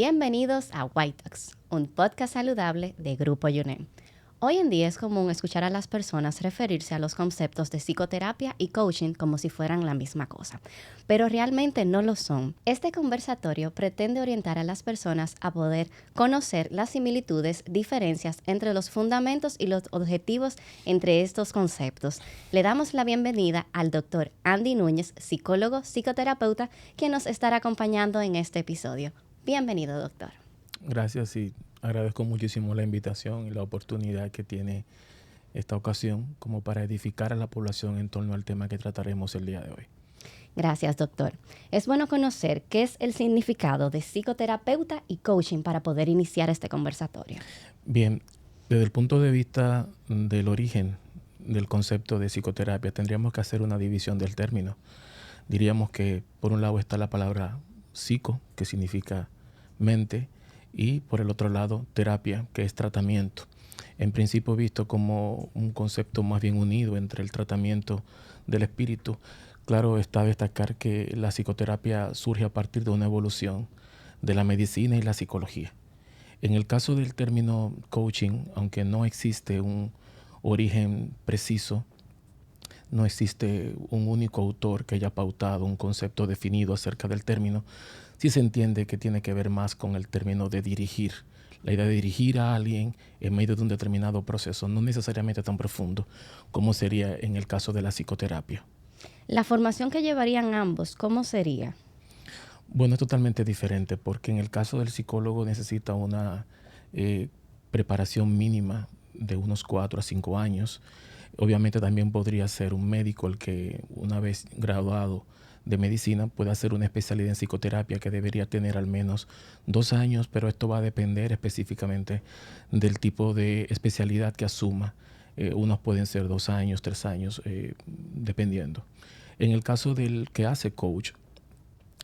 Bienvenidos a White Talks, un podcast saludable de Grupo UNEM. Hoy en día es común escuchar a las personas referirse a los conceptos de psicoterapia y coaching como si fueran la misma cosa, pero realmente no lo son. Este conversatorio pretende orientar a las personas a poder conocer las similitudes, diferencias entre los fundamentos y los objetivos entre estos conceptos. Le damos la bienvenida al doctor Andy Núñez, psicólogo, psicoterapeuta, quien nos estará acompañando en este episodio. Bienvenido, doctor. Gracias y agradezco muchísimo la invitación y la oportunidad que tiene esta ocasión como para edificar a la población en torno al tema que trataremos el día de hoy. Gracias, doctor. Es bueno conocer qué es el significado de psicoterapeuta y coaching para poder iniciar este conversatorio. Bien, desde el punto de vista del origen del concepto de psicoterapia, tendríamos que hacer una división del término. Diríamos que por un lado está la palabra psico, que significa mente, y por el otro lado terapia, que es tratamiento. En principio visto como un concepto más bien unido entre el tratamiento del espíritu. Claro está destacar que la psicoterapia surge a partir de una evolución de la medicina y la psicología. En el caso del término coaching, aunque no existe un origen preciso, no existe un único autor que haya pautado un concepto definido acerca del término, sí se entiende que tiene que ver más con el término de dirigir. La idea de dirigir a alguien en medio de un determinado proceso, no necesariamente tan profundo como sería en el caso de la psicoterapia. La formación que llevarían ambos, ¿cómo sería? Bueno, es totalmente diferente porque en el caso del psicólogo necesita una preparación mínima de unos 4 a 5 años. Obviamente también podría ser un médico el que una vez graduado de medicina puede hacer una especialidad en psicoterapia que debería tener al menos 2 años, pero esto va a depender específicamente del tipo de especialidad que asuma. Unos pueden ser 2 años, 3 años, dependiendo. En el caso del que hace coach,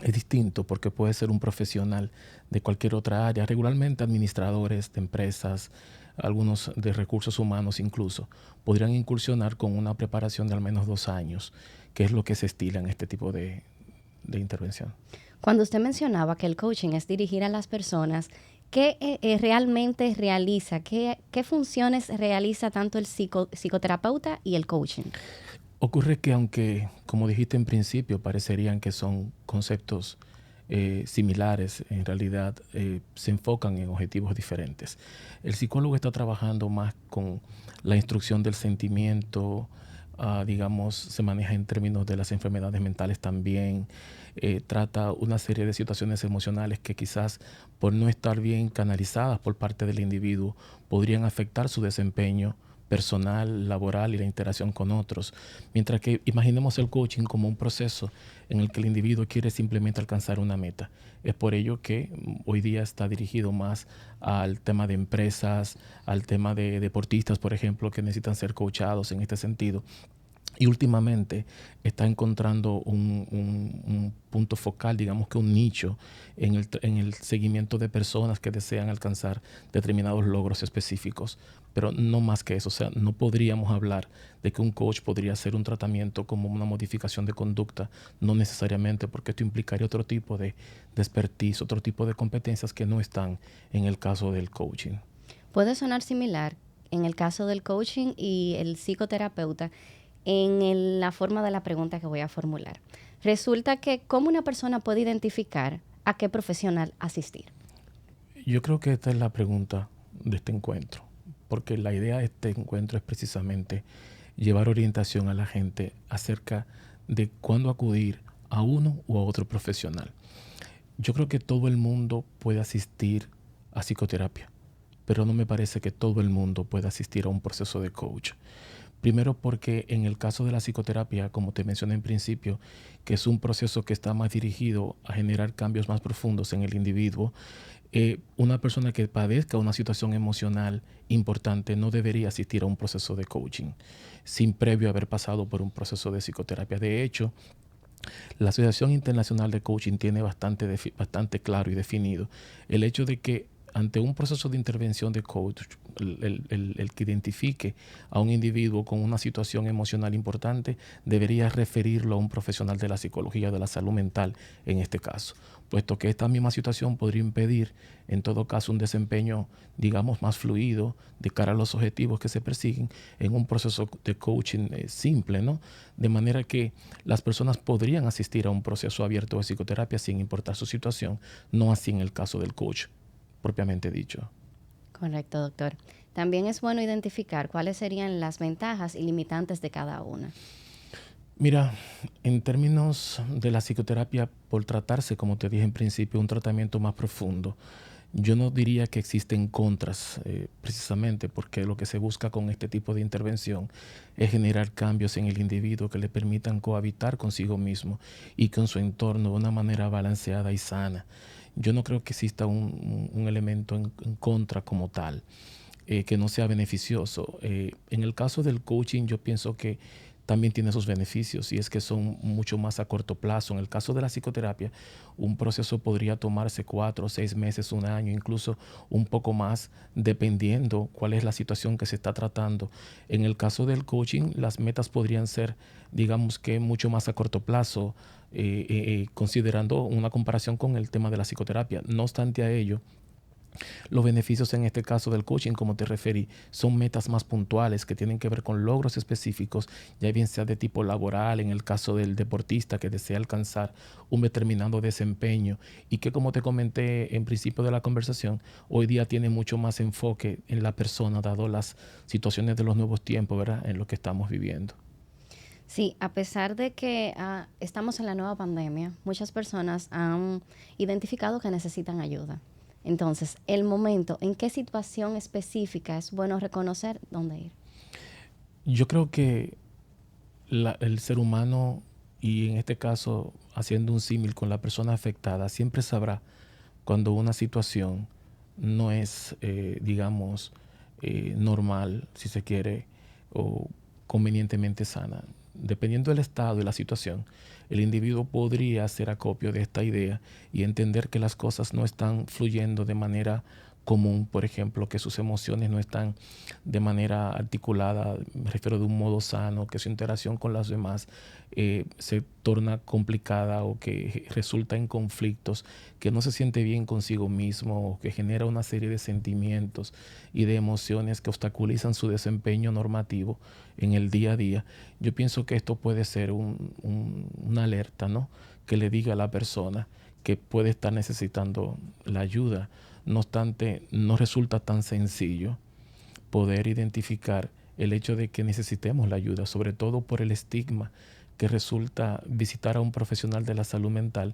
es distinto porque puede ser un profesional de cualquier otra área, regularmente administradores de empresas, algunos de recursos humanos incluso, podrían incursionar con una preparación de al menos 2 años, que es lo que se estila en este tipo de intervención. Cuando usted mencionaba que el coaching es dirigir a las personas, ¿qué realmente realiza? ¿Qué funciones realiza tanto el psicoterapeuta y el coaching? Ocurre que aunque, como dijiste en principio, parecerían que son conceptos similares, en realidad se enfocan en objetivos diferentes. El psicólogo está trabajando más con la instrucción del sentimiento, digamos, se maneja en términos de las enfermedades mentales también, trata una serie de situaciones emocionales que quizás por no estar bien canalizadas por parte del individuo podrían afectar su desempeño personal, laboral y la interacción con otros. Mientras que imaginemos el coaching como un proceso en el que el individuo quiere simplemente alcanzar una meta. Es por ello que hoy día está dirigido más al tema de empresas, al tema de deportistas, por ejemplo, que necesitan ser coachados en este sentido. Y últimamente está encontrando un punto focal, digamos que un nicho en el seguimiento de personas que desean alcanzar determinados logros específicos, pero no más que eso. O sea, no podríamos hablar de que un coach podría hacer un tratamiento como una modificación de conducta, no necesariamente, porque esto implicaría otro tipo de expertise, otro tipo de competencias que no están en el caso del coaching. Puede sonar similar en el caso del coaching y el psicoterapeuta la forma de la pregunta que voy a formular. Resulta que ¿cómo una persona puede identificar a qué profesional asistir? Yo creo que esta es la pregunta de este encuentro, porque la idea de este encuentro es precisamente llevar orientación a la gente acerca de cuándo acudir a uno u a otro profesional. Yo creo que todo el mundo puede asistir a psicoterapia, pero no me parece que todo el mundo pueda asistir a un proceso de coach. Primero porque en el caso de la psicoterapia, como te mencioné en principio, que es un proceso que está más dirigido a generar cambios más profundos en el individuo, una persona que padezca una situación emocional importante no debería asistir a un proceso de coaching sin previo haber pasado por un proceso de psicoterapia. De hecho, la Asociación Internacional de Coaching tiene bastante claro y definido el hecho de que ante un proceso de intervención de coach, el que identifique a un individuo con una situación emocional importante debería referirlo a un profesional de la psicología o de la salud mental en este caso, puesto que esta misma situación podría impedir en todo caso un desempeño, digamos, más fluido de cara a los objetivos que se persiguen en un proceso de coaching simple, ¿no? De manera que las personas podrían asistir a un proceso abierto de psicoterapia sin importar su situación, no así en el caso del coach propiamente dicho. Correcto, doctor. También es bueno identificar cuáles serían las ventajas y limitantes de cada una. Mira, en términos de la psicoterapia, por tratarse, como te dije en principio, un tratamiento más profundo, yo no diría que existen contras, precisamente porque lo que se busca con este tipo de intervención es generar cambios en el individuo que le permitan cohabitar consigo mismo y con su entorno de una manera balanceada y sana. Yo no creo que exista un elemento en contra como tal, que no sea beneficioso. En el caso del coaching, yo pienso que también tiene sus beneficios y es que son mucho más a corto plazo. En el caso de la psicoterapia, un proceso podría tomarse 4 o 6 meses, un año, incluso un poco más, dependiendo cuál es la situación que se está tratando. En el caso del coaching, las metas podrían ser, digamos que mucho más a corto plazo, considerando una comparación con el tema de la psicoterapia. No obstante a ello, los beneficios en este caso del coaching, como te referí, son metas más puntuales que tienen que ver con logros específicos, ya bien sea de tipo laboral, en el caso del deportista que desea alcanzar un determinado desempeño y que, como te comenté en principio de la conversación, hoy día tiene mucho más enfoque en la persona, dado las situaciones de los nuevos tiempos, ¿verdad?, en lo que estamos viviendo. Sí, a pesar de que estamos en la nueva pandemia, muchas personas han identificado que necesitan ayuda. Entonces, el momento, ¿en qué situación específica es bueno reconocer dónde ir? Yo creo que el ser humano, y en este caso haciendo un símil con la persona afectada, siempre sabrá cuando una situación no es, digamos, normal, si se quiere, o convenientemente sana. Dependiendo del estado y la situación, el individuo podría hacer acopio de esta idea y entender que las cosas no están fluyendo de manera común, por ejemplo, que sus emociones no están de manera articulada, me refiero de un modo sano, que su interacción con las demás se torna complicada o que resulta en conflictos, que no se siente bien consigo mismo o que genera una serie de sentimientos y de emociones que obstaculizan su desempeño normativo en el día a día. Yo pienso que esto puede ser una alerta, ¿no?, que le diga a la persona que puede estar necesitando la ayuda. No obstante, no resulta tan sencillo poder identificar el hecho de que necesitemos la ayuda, sobre todo por el estigma que resulta visitar a un profesional de la salud mental,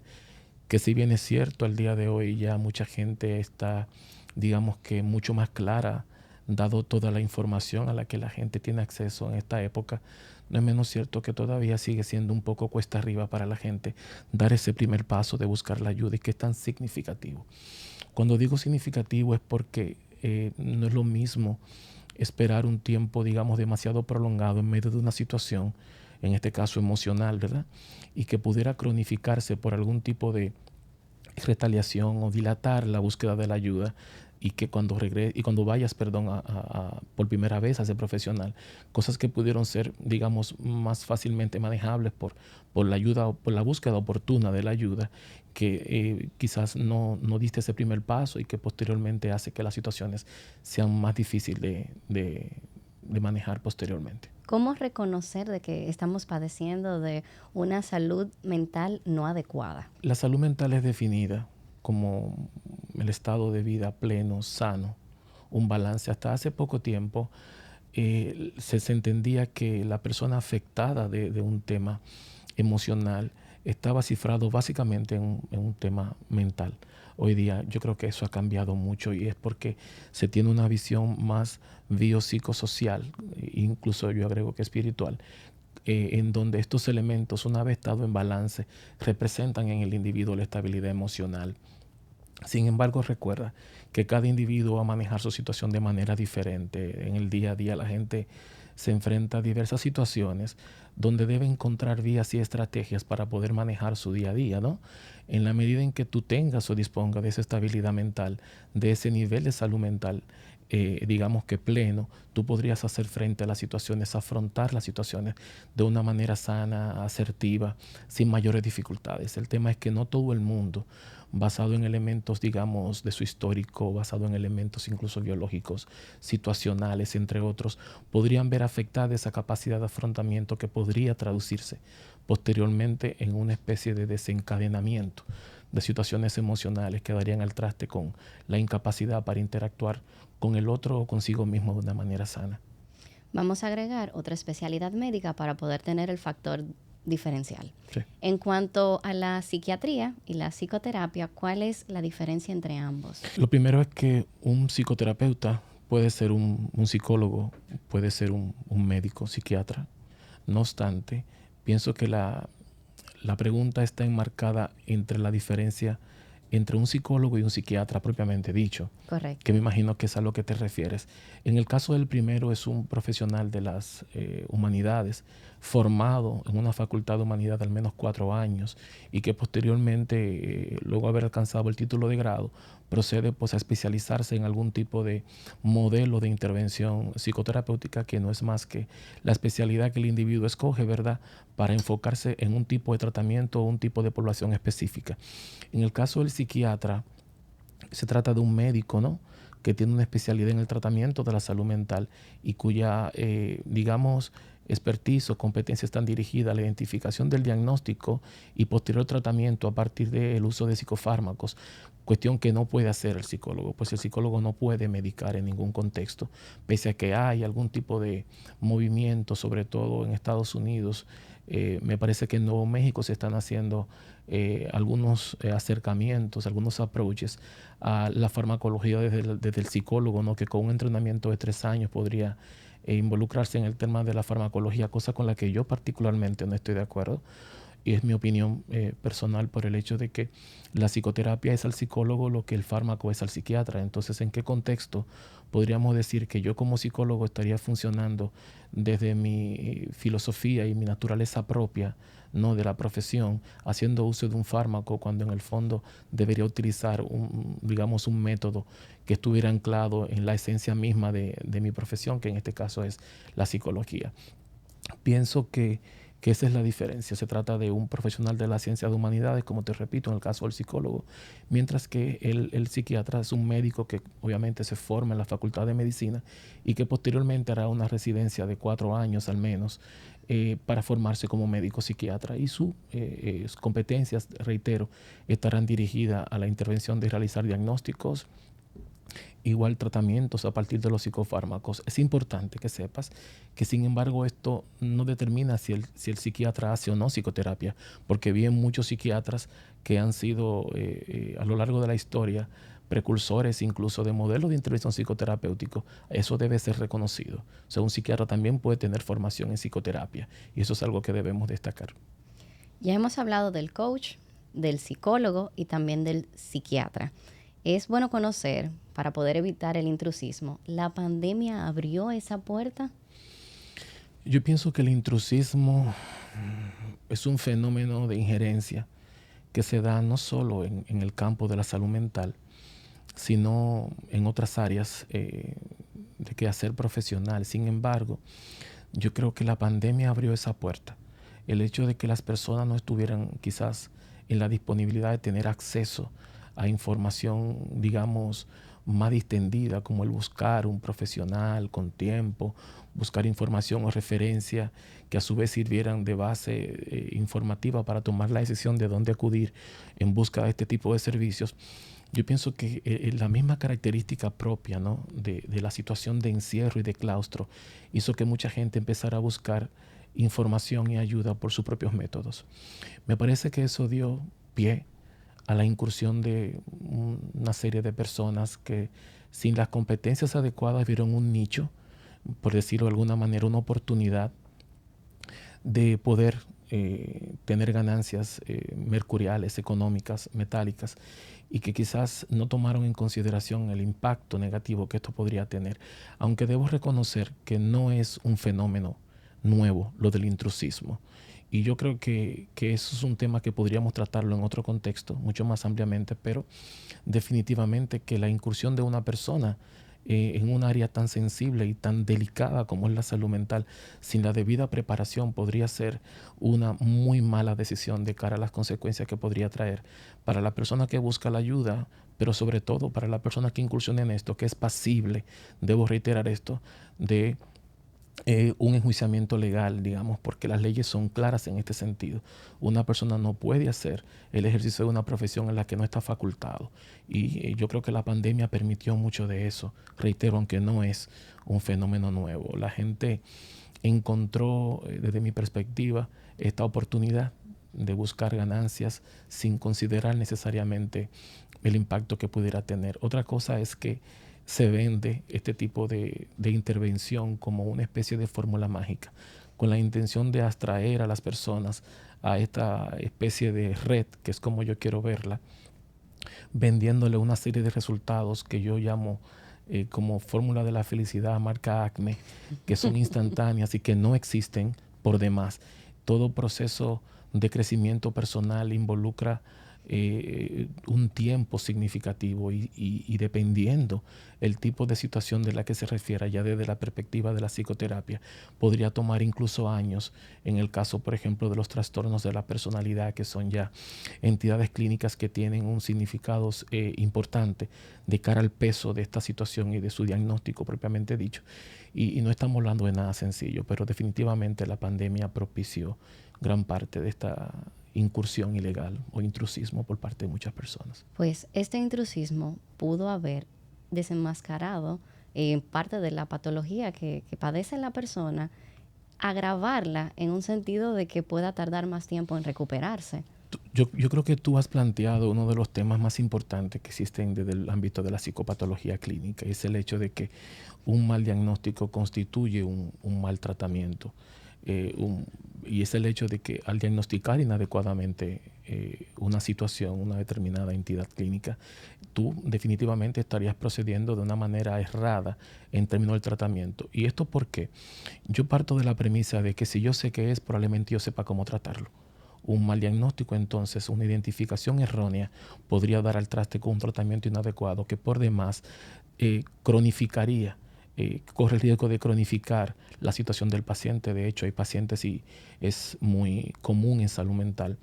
que si bien es cierto, al día de hoy ya mucha gente está, digamos que mucho más clara, dado toda la información a la que la gente tiene acceso en esta época, no es menos cierto que todavía sigue siendo un poco cuesta arriba para la gente dar ese primer paso de buscar la ayuda y que es tan significativo. Cuando digo significativo es porque no es lo mismo esperar un tiempo, digamos, demasiado prolongado en medio de una situación, en este caso emocional, ¿verdad?, y que pudiera cronificarse por algún tipo de retaliación o dilatar la búsqueda de la ayuda, y que cuando vayas, perdón, por primera vez a ser profesional, cosas que pudieron ser, digamos, más fácilmente manejables por la ayuda o por la búsqueda oportuna de la ayuda, que quizás no diste ese primer paso y que posteriormente hace que las situaciones sean más difíciles de manejar posteriormente. ¿Cómo reconocer de que estamos padeciendo de una salud mental no adecuada? La salud mental es definida como el estado de vida pleno, sano, un balance. Hasta hace poco tiempo se entendía que la persona afectada de un tema emocional estaba cifrado básicamente en un tema mental. Hoy día yo creo que eso ha cambiado mucho y es porque se tiene una visión más biopsicosocial, incluso yo agrego que espiritual, en donde estos elementos, una vez estado en balance, representan en el individuo la estabilidad emocional. Sin embargo, recuerda que cada individuo va a manejar su situación de manera diferente. En el día a día la gente se enfrenta a diversas situaciones donde debe encontrar vías y estrategias para poder manejar su día a día, ¿no? En la medida en que tú tengas o dispongas de esa estabilidad mental, de ese nivel de salud mental, digamos que pleno, tú podrías hacer frente a las situaciones, afrontar las situaciones de una manera sana, asertiva, sin mayores dificultades. El tema es que no todo el mundo, basado en elementos, digamos, de su histórico, basado en elementos incluso biológicos, situacionales, entre otros, podrían ver afectada esa capacidad de afrontamiento que podría traducirse posteriormente en una especie de desencadenamiento de situaciones emocionales que darían al traste con la incapacidad para interactuar con el otro o consigo mismo de una manera sana. Vamos a agregar otra especialidad médica para poder tener el factor diferencial. Sí. En cuanto a la psiquiatría y la psicoterapia, ¿cuál es la diferencia entre ambos? Lo primero es que un psicoterapeuta puede ser un psicólogo, puede ser un médico, psiquiatra. No obstante, pienso que la pregunta está enmarcada entre la diferencia entre un psicólogo y un psiquiatra propiamente dicho. Correcto. Que me imagino que es a lo que te refieres. En el caso del primero es un profesional de las humanidades formado en una facultad de humanidad de al menos 4 años y que posteriormente, luego de haber alcanzado el título de grado, procede pues a especializarse en algún tipo de modelo de intervención psicoterapéutica que no es más que la especialidad que el individuo escoge, ¿verdad?, para enfocarse en un tipo de tratamiento o un tipo de población específica. En el caso del psiquiatra, se trata de un médico, ¿no?, que tiene una especialidad en el tratamiento de la salud mental y cuya, digamos, expertise o competencia están dirigidas a la identificación del diagnóstico y posterior tratamiento a partir del uso de psicofármacos, cuestión que no puede hacer el psicólogo, pues el psicólogo no puede medicar en ningún contexto, pese a que hay algún tipo de movimiento, sobre todo en Estados Unidos. Me parece que en Nuevo México se están haciendo algunos acercamientos, algunos approaches a la farmacología desde el psicólogo, ¿no?, que con un entrenamiento de 3 años podría involucrarse en el tema de la farmacología, cosa con la que yo particularmente no estoy de acuerdo. Y es mi opinión personal por el hecho de que la psicoterapia es al psicólogo lo que el fármaco es al psiquiatra. Entonces, ¿en qué contexto podríamos decir que yo como psicólogo estaría funcionando desde mi filosofía y mi naturaleza propia, no de la profesión, haciendo uso de un fármaco cuando en el fondo debería utilizar digamos, un método que estuviera anclado en la esencia misma de mi profesión, que en este caso es la psicología? Pienso que esa es la diferencia. Se trata de un profesional de las ciencias de humanidades, como te repito, en el caso del psicólogo, mientras que el psiquiatra es un médico que obviamente se forma en la Facultad de Medicina y que posteriormente hará una residencia de 4 años al menos para formarse como médico psiquiatra, y sus competencias, reitero, estarán dirigidas a la intervención de realizar diagnósticos, igual tratamientos a partir de los psicofármacos. Es importante que sepas que, sin embargo, esto no determina si el psiquiatra hace o no psicoterapia, porque vi muchos psiquiatras que han sido a lo largo de la historia precursores incluso de modelos de intervención psicoterapéutico. Eso debe ser reconocido. O sea, un psiquiatra también puede tener formación en psicoterapia, y eso es algo que debemos destacar. Ya hemos hablado del coach, del psicólogo y también del psiquiatra. Es bueno conocer, para poder evitar el intrusismo, ¿la pandemia abrió esa puerta? Yo pienso que el intrusismo es un fenómeno de injerencia que se da no solo en el campo de la salud mental, sino en otras áreas de quehacer profesional. Sin embargo, yo creo que la pandemia abrió esa puerta. El hecho de que las personas no estuvieran quizás en la disponibilidad de tener acceso a información, digamos, más distendida, como el buscar un profesional con tiempo, buscar información o referencia que a su vez sirvieran de base informativa para tomar la decisión de dónde acudir en busca de este tipo de servicios. Yo pienso que la misma característica propia, ¿no?, de la situación de encierro y de claustro hizo que mucha gente empezara a buscar información y ayuda por sus propios métodos. Me parece que eso dio pie a la incursión de una serie de personas que, sin las competencias adecuadas, vieron un nicho, por decirlo de alguna manera, una oportunidad de poder tener ganancias mercuriales, económicas, metálicas, y que quizás no tomaron en consideración el impacto negativo que esto podría tener. Aunque debo reconocer que no es un fenómeno nuevo lo del intrusismo. Y yo creo que eso es un tema que podríamos tratarlo en otro contexto, mucho más ampliamente, pero definitivamente que la incursión de una persona en un área tan sensible y tan delicada como es la salud mental, sin la debida preparación, podría ser una muy mala decisión de cara a las consecuencias que podría traer para la persona que busca la ayuda, pero sobre todo para la persona que incursiona en esto, que es pasible, debo reiterar esto, de un enjuiciamiento legal, digamos, porque las leyes son claras en este sentido. Una persona no puede hacer el ejercicio de una profesión en la que no está facultado. Y yo creo que la pandemia permitió mucho de eso. Reitero, aunque no es un fenómeno nuevo. La gente encontró, desde mi perspectiva, esta oportunidad de buscar ganancias sin considerar necesariamente el impacto que pudiera tener. Otra cosa es que se vende este tipo de intervención como una especie de fórmula mágica, con la intención de atraer a las personas a esta especie de red, que es como yo quiero verla, vendiéndole una serie de resultados que yo llamo como fórmula de la felicidad, marca Acme, que son instantáneas y que no existen por demás. Todo proceso de crecimiento personal involucra un tiempo significativo y dependiendo el tipo de situación de la que se refiera, ya desde la perspectiva de la psicoterapia, podría tomar incluso años en el caso, por ejemplo, de los trastornos de la personalidad, que son ya entidades clínicas que tienen un significado importante de cara al peso de esta situación y de su diagnóstico propiamente dicho. Y no estamos hablando de nada sencillo, pero definitivamente la pandemia propició gran parte de esta incursión ilegal o intrusismo por parte de muchas personas. Pues este intrusismo pudo haber desenmascarado parte de la patología que padece la persona, agravarla en un sentido de que pueda tardar más tiempo en recuperarse. Yo creo que tú has planteado uno de los temas más importantes que existen desde el ámbito de la psicopatología clínica, y es el hecho de que un mal diagnóstico constituye un mal tratamiento. Y es el hecho de que al diagnosticar inadecuadamente una situación, una determinada entidad clínica, tú definitivamente estarías procediendo de una manera errada en términos del tratamiento. ¿Y esto por qué? Yo parto de la premisa de que si yo sé qué es, probablemente yo sepa cómo tratarlo. Un mal diagnóstico, entonces, una identificación errónea podría dar al traste con un tratamiento inadecuado que por demás cronificaría, corre el riesgo de cronificar la situación del paciente. De hecho, hay pacientes, y es muy común en salud mental,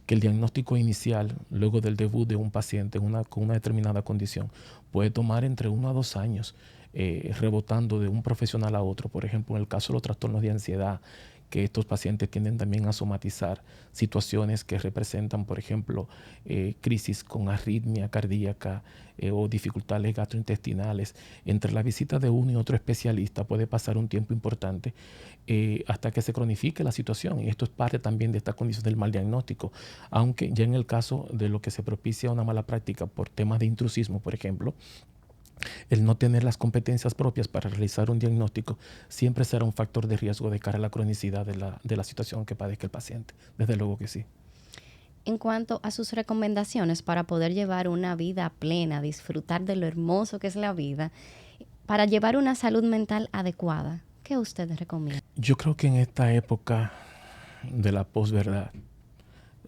que el diagnóstico inicial, luego del debut de un paciente con una determinada condición, puede tomar entre 1 a 2 años, rebotando de un profesional a otro. Por ejemplo, en el caso de los trastornos de ansiedad, que estos pacientes tienden también a somatizar situaciones que representan, por ejemplo, crisis con arritmia cardíaca o dificultades gastrointestinales. Entre la visita de uno y otro especialista puede pasar un tiempo importante hasta que se cronifique la situación, y esto es parte también de esta condición del mal diagnóstico, aunque ya en el caso de lo que se propicia una mala práctica por temas de intrusismo, por ejemplo, el no tener las competencias propias para realizar un diagnóstico siempre será un factor de riesgo de cara a la cronicidad de la situación que padezca el paciente. Desde luego que sí. En cuanto a sus recomendaciones para poder llevar una vida plena, disfrutar de lo hermoso que es la vida, para llevar una salud mental adecuada, ¿qué usted recomienda? Yo creo que en esta época de la posverdad,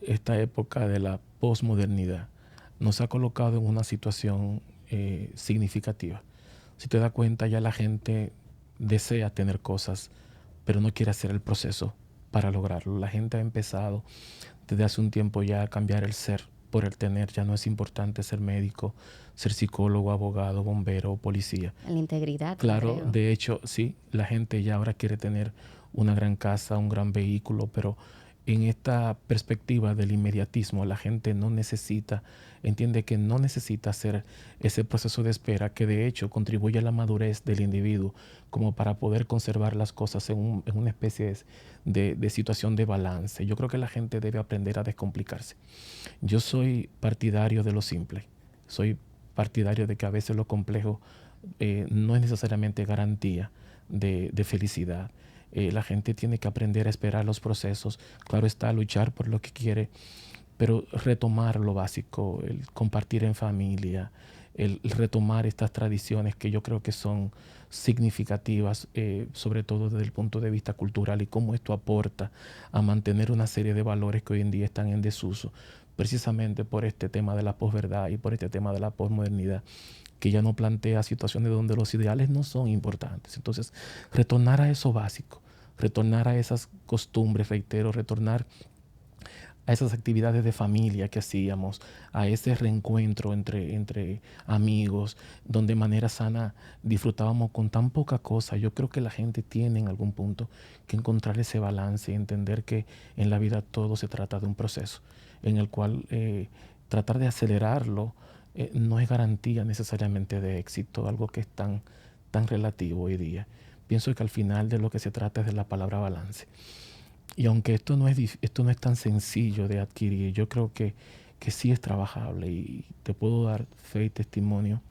esta época de la posmodernidad, nos ha colocado en una situación significativa. Si te das cuenta, ya la gente desea tener cosas, pero no quiere hacer el proceso para lograrlo. La gente ha empezado desde hace un tiempo ya a cambiar el ser por el tener. Ya no es importante ser médico, ser psicólogo, abogado, bombero o policía. La integridad. Claro, Creo. de hecho, sí, la gente ya ahora quiere tener una gran casa, un gran vehículo, pero en esta perspectiva del inmediatismo, la gente no necesita, entiende que no necesita hacer ese proceso de espera, que de hecho contribuye a la madurez del individuo como para poder conservar las cosas en una especie de situación de balance. Yo creo que la gente debe aprender a descomplicarse. Yo soy partidario de lo simple, soy partidario de que a veces lo complejo no es necesariamente garantía de felicidad. La gente tiene que aprender a esperar los procesos. Claro está, luchar por lo que quiere, pero retomar lo básico, el compartir en familia, el retomar estas tradiciones que yo creo que son significativas, sobre todo desde el punto de vista cultural, y cómo esto aporta a mantener una serie de valores que hoy en día están en desuso, precisamente por este tema de la posverdad y por este tema de la posmodernidad, que ya no plantea situaciones donde los ideales no son importantes. Entonces, retornar a eso básico, retornar a esas costumbres, reitero, retornar a esas actividades de familia que hacíamos, a ese reencuentro entre amigos, donde de manera sana disfrutábamos con tan poca cosa. Yo creo que la gente tiene en algún punto que encontrar ese balance y entender que en la vida todo se trata de un proceso en el cual tratar de acelerarlo no es garantía necesariamente de éxito, algo que es tan relativo hoy día. Pienso que al final de lo que se trata es de la palabra balance. Y aunque esto no es tan sencillo de adquirir, yo creo que sí es trabajable, y te puedo dar fe y testimonio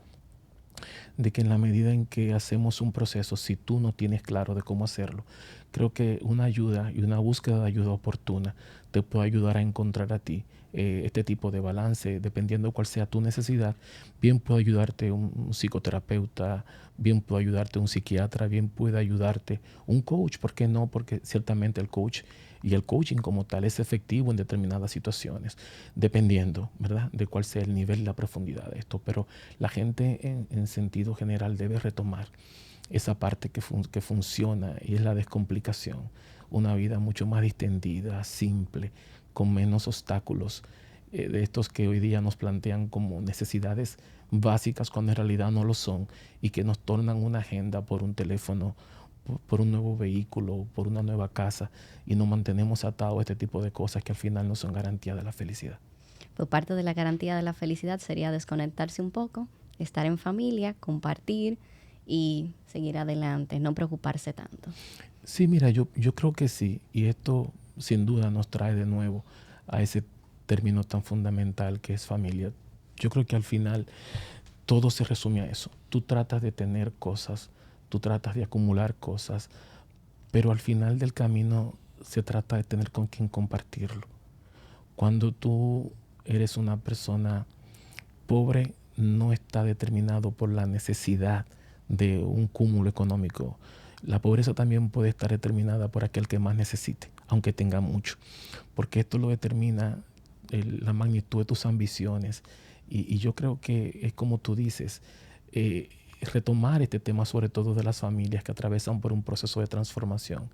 de que en la medida en que hacemos un proceso, si tú no tienes claro de cómo hacerlo, creo que una ayuda y una búsqueda de ayuda oportuna te puede ayudar a encontrar a ti este tipo de balance, dependiendo cuál sea tu necesidad. Bien puede ayudarte un psicoterapeuta, bien puede ayudarte un psiquiatra, bien puede ayudarte un coach. ¿Por qué no? Porque ciertamente el coach y el coaching como tal es efectivo en determinadas situaciones, dependiendo, ¿verdad?, de cuál sea el nivel y la profundidad de esto. Pero la gente en sentido general debe retomar esa parte que funciona, y es la descomplicación. Una vida mucho más distendida, simple, con menos obstáculos, de estos que hoy día nos plantean como necesidades básicas cuando en realidad no lo son, y que nos tornan una agenda por un teléfono, por un nuevo vehículo, por una nueva casa, y nos mantenemos atados a este tipo de cosas que al final no son garantía de la felicidad. Pues parte de la garantía de la felicidad sería desconectarse un poco, estar en familia, compartir y seguir adelante, no preocuparse tanto. Sí, mira, yo creo que sí, y esto sin duda nos trae de nuevo a ese término tan fundamental que es familia. Yo creo que al final todo se resume a eso. Tú tratas de tener cosas, tú tratas de acumular cosas, pero al final del camino se trata de tener con quien compartirlo. Cuando tú eres una persona pobre, no está determinado por la necesidad de un cúmulo económico. La pobreza también puede estar determinada por aquel que más necesite, aunque tenga mucho, porque esto lo determina la magnitud de tus ambiciones. Y yo creo que es como tú dices, retomar este tema sobre todo de las familias que atravesan por un proceso de transformación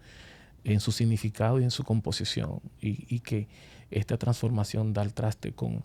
en su significado y en su composición, y que esta transformación da al traste con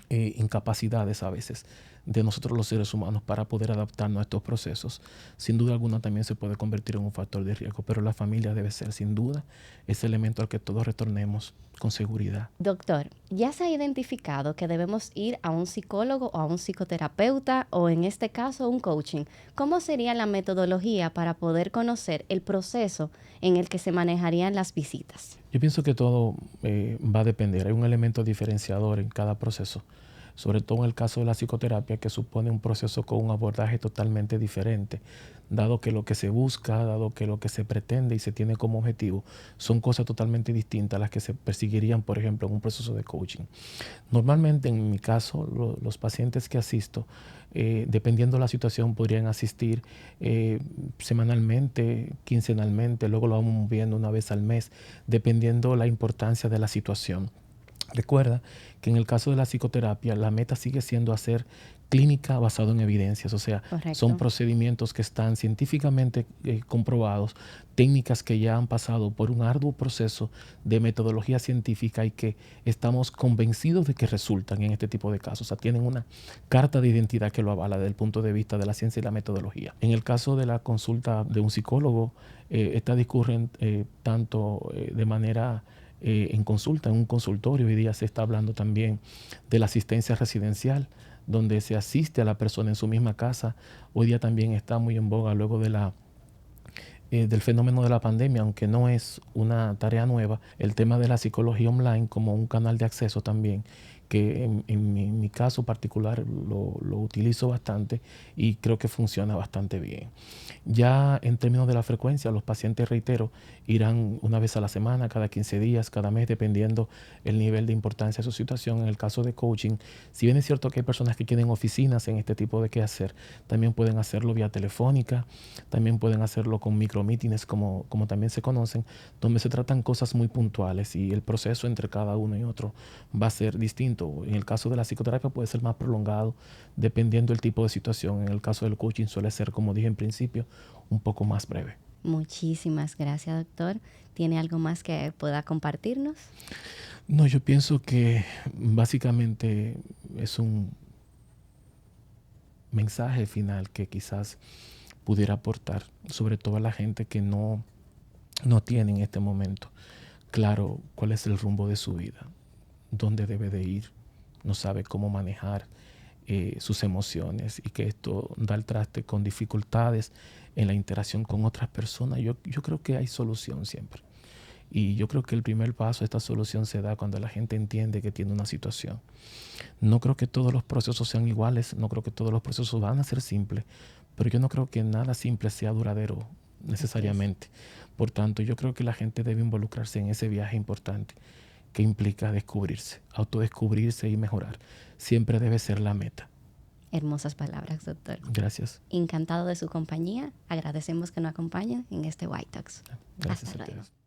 incapacidades a veces de nosotros los seres humanos para poder adaptarnos a estos procesos. Sin duda alguna también se puede convertir en un factor de riesgo, pero la familia debe ser sin duda ese elemento al que todos retornemos con seguridad. Doctor, ¿ya se ha identificado que debemos ir a un psicólogo o a un psicoterapeuta o en este caso un coaching? ¿Cómo sería la metodología para poder conocer el proceso en el que se manejarían las visitas? Yo pienso que todo va a depender. Hay un elemento diferenciador en cada proceso, sobre todo en el caso de la psicoterapia, que supone un proceso con un abordaje totalmente diferente, dado que lo que se busca, dado que lo que se pretende y se tiene como objetivo son cosas totalmente distintas a las que se perseguirían, por ejemplo, en un proceso de coaching. Normalmente, en mi caso, los pacientes que asisto, dependiendo de la situación, podrían asistir semanalmente, quincenalmente, luego lo vamos moviendo una vez al mes, dependiendo la importancia de la situación. Recuerda que en el caso de la psicoterapia, la meta sigue siendo hacer clínica basada en evidencias, o sea, Correcto. son procedimientos que están científicamente comprobados, técnicas que ya han pasado por un arduo proceso de metodología científica y que estamos convencidos de que resultan en este tipo de casos. O sea, tienen una carta de identidad que lo avala desde el punto de vista de la ciencia y la metodología. En el caso de la consulta de un psicólogo, estas discurren tanto de manera en consulta, en un consultorio. Hoy día se está hablando también de la asistencia residencial, donde se asiste a la persona en su misma casa. Hoy día también está muy en boga luego de del fenómeno de la pandemia, aunque no es una tarea nueva, el tema de la psicología online como un canal de acceso también, que en mi caso particular lo utilizo bastante y creo que funciona bastante bien. Ya en términos de la frecuencia, los pacientes, reitero, irán una vez a la semana, cada 15 días, cada mes, dependiendo el nivel de importancia de su situación. En el caso de coaching, si bien es cierto que hay personas que tienen oficinas en este tipo de quehacer, también pueden hacerlo vía telefónica, también pueden hacerlo con micromeetings, como también se conocen, donde se tratan cosas muy puntuales y el proceso entre cada uno y otro va a ser distinto. En el caso de la psicoterapia puede ser más prolongado, dependiendo del tipo de situación. En el caso del coaching suele ser, como dije en principio, un poco más breve. Muchísimas gracias, doctor. ¿Tiene algo más que pueda compartirnos? No, yo pienso que básicamente es un mensaje final que quizás pudiera aportar, sobre todo a la gente que no tiene en este momento claro cuál es el rumbo de su vida, dónde debe de ir, no sabe cómo manejar sus emociones, y que esto da el traste con dificultades en la interacción con otras personas. Yo creo que hay solución siempre. Y yo creo que el primer paso a esta solución se da cuando la gente entiende que tiene una situación. No creo que todos los procesos sean iguales, no creo que todos los procesos van a ser simples, pero yo no creo que nada simple sea duradero necesariamente. Por tanto, yo creo que la gente debe involucrarse en ese viaje importante que implica descubrirse, autodescubrirse y mejorar. Siempre debe ser la meta. Hermosas palabras, doctor. Gracias. Encantado de su compañía. Agradecemos que nos acompañen en este White Talks. Gracias Hasta a luego. ustedes.